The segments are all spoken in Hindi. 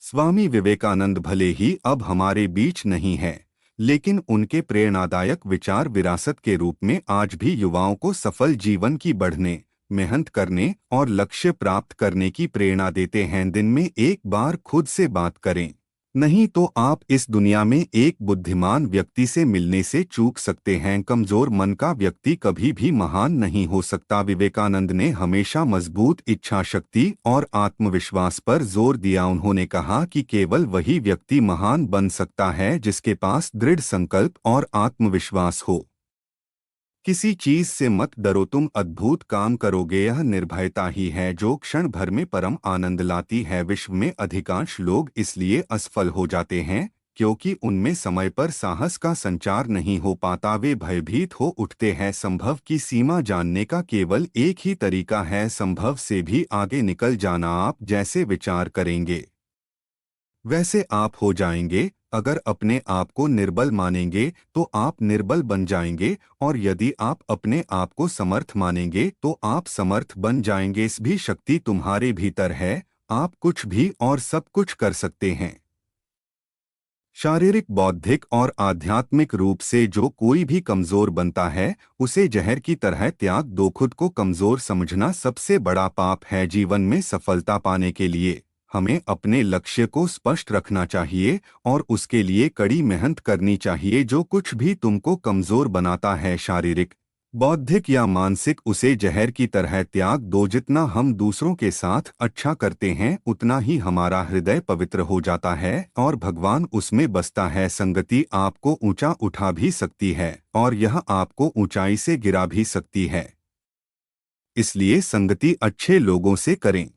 स्वामी विवेकानंद भले ही अब हमारे बीच नहीं है, लेकिन उनके प्रेरणादायक विचार विरासत के रूप में आज भी युवाओं को सफल जीवन की बढ़ने, मेहनत करने और लक्ष्य प्राप्त करने की प्रेरणा देते हैं। दिन में एक बार खुद से बात करें, नहीं तो आप इस दुनिया में एक बुद्धिमान व्यक्ति से मिलने से चूक सकते हैं। कमजोर मन का व्यक्ति कभी भी महान नहीं हो सकता। विवेकानंद ने हमेशा मजबूत इच्छा शक्ति और आत्मविश्वास पर जोर दिया। उन्होंने कहा कि केवल वही व्यक्ति महान बन सकता है जिसके पास दृढ़ संकल्प और आत्मविश्वास हो। किसी चीज से मत डरो, तुम अद्भुत काम करोगे। यह निर्भयता ही है जो क्षण भर में परम आनंद लाती है। विश्व में अधिकांश लोग इसलिए असफल हो जाते हैं क्योंकि उनमें समय पर साहस का संचार नहीं हो पाता। वे भयभीत हो उठते हैं। संभव की सीमा जानने का केवल एक ही तरीका है, संभव से भी आगे निकल जाना। आप जैसे विचार करेंगे वैसे आप हो जाएंगे। अगर अपने आप को निर्बल मानेंगे तो आप निर्बल बन जाएंगे, और यदि आप अपने आप को समर्थ मानेंगे तो आप समर्थ बन जाएंगे। इस भी शक्ति तुम्हारे भीतर है, आप कुछ भी और सब कुछ कर सकते हैं। शारीरिक, बौद्धिक और आध्यात्मिक रूप से जो कोई भी कमजोर बनता है उसे जहर की तरह त्याग दो। खुद को कमजोर समझना सबसे बड़ा पाप है। जीवन में सफलता पाने के लिए हमें अपने लक्ष्य को स्पष्ट रखना चाहिए और उसके लिए कड़ी मेहनत करनी चाहिए। जो कुछ भी तुमको कमजोर बनाता है, शारीरिक, बौद्धिक या मानसिक, उसे जहर की तरह त्याग दो। जितना हम दूसरों के साथ अच्छा करते हैं उतना ही हमारा हृदय पवित्र हो जाता है और भगवान उसमें बसता है। संगति आपको ऊंचा उठा भी सकती है और यह आपको ऊंचाई से गिरा भी सकती है। इसलिए संगति अच्छे लोगों से करें।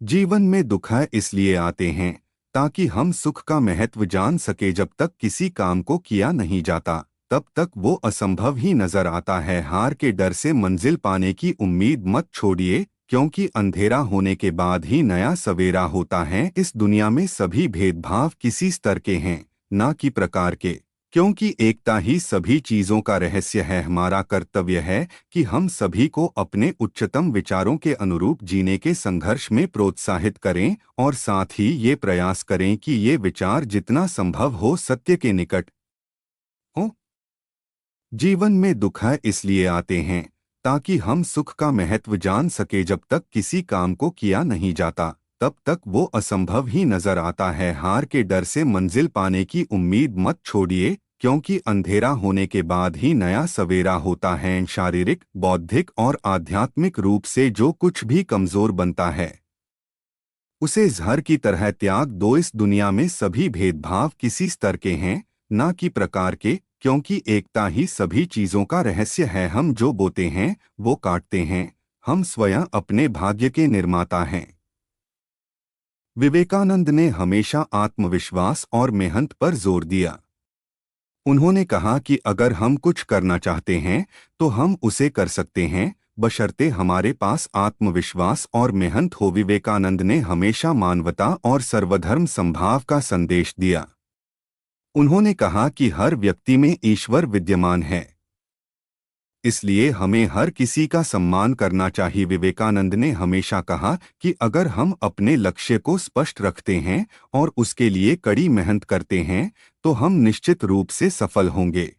जीवन में दुख इसलिए आते हैं ताकि हम सुख का महत्व जान सके। जब तक किसी काम को किया नहीं जाता तब तक वो असंभव ही नजर आता है। हार के डर से मंजिल पाने की उम्मीद मत छोड़िए, क्योंकि अंधेरा होने के बाद ही नया सवेरा होता है। इस दुनिया में सभी भेदभाव किसी स्तर के हैं, ना कि प्रकार के, क्योंकि एकता ही सभी चीजों का रहस्य है। हमारा कर्तव्य है कि हम सभी को अपने उच्चतम विचारों के अनुरूप जीने के संघर्ष में प्रोत्साहित करें और साथ ही ये प्रयास करें कि ये विचार जितना संभव हो सत्य के निकट हो। जीवन में दुख इसलिए आते हैं ताकि हम सुख का महत्व जान सके। जब तक किसी काम को किया नहीं जाता तब तक वो असंभव ही नजर आता है। हार के डर से मंजिल पाने की उम्मीद मत छोड़िए, क्योंकि अंधेरा होने के बाद ही नया सवेरा होता है। शारीरिक, बौद्धिक और आध्यात्मिक रूप से जो कुछ भी कमजोर बनता है उसे जहर की तरह त्याग दो। इस दुनिया में सभी भेदभाव किसी स्तर के हैं, ना कि प्रकार के, क्योंकि एकता ही सभी चीजों का रहस्य है। हम जो बोते हैं वो काटते हैं। हम स्वयं अपने भाग्य के निर्माता हैं। विवेकानंद ने हमेशा आत्मविश्वास और मेहनत पर जोर दिया। उन्होंने कहा कि अगर हम कुछ करना चाहते हैं तो हम उसे कर सकते हैं, बशर्ते हमारे पास आत्मविश्वास और मेहनत हो। विवेकानंद ने हमेशा मानवता और सर्वधर्म समभाव का संदेश दिया। उन्होंने कहा कि हर व्यक्ति में ईश्वर विद्यमान है, इसलिए हमें हर किसी का सम्मान करना चाहिए। विवेकानंद ने हमेशा कहा कि अगर हम अपने लक्ष्य को स्पष्ट रखते हैं और उसके लिए कड़ी मेहनत करते हैं तो हम निश्चित रूप से सफल होंगे।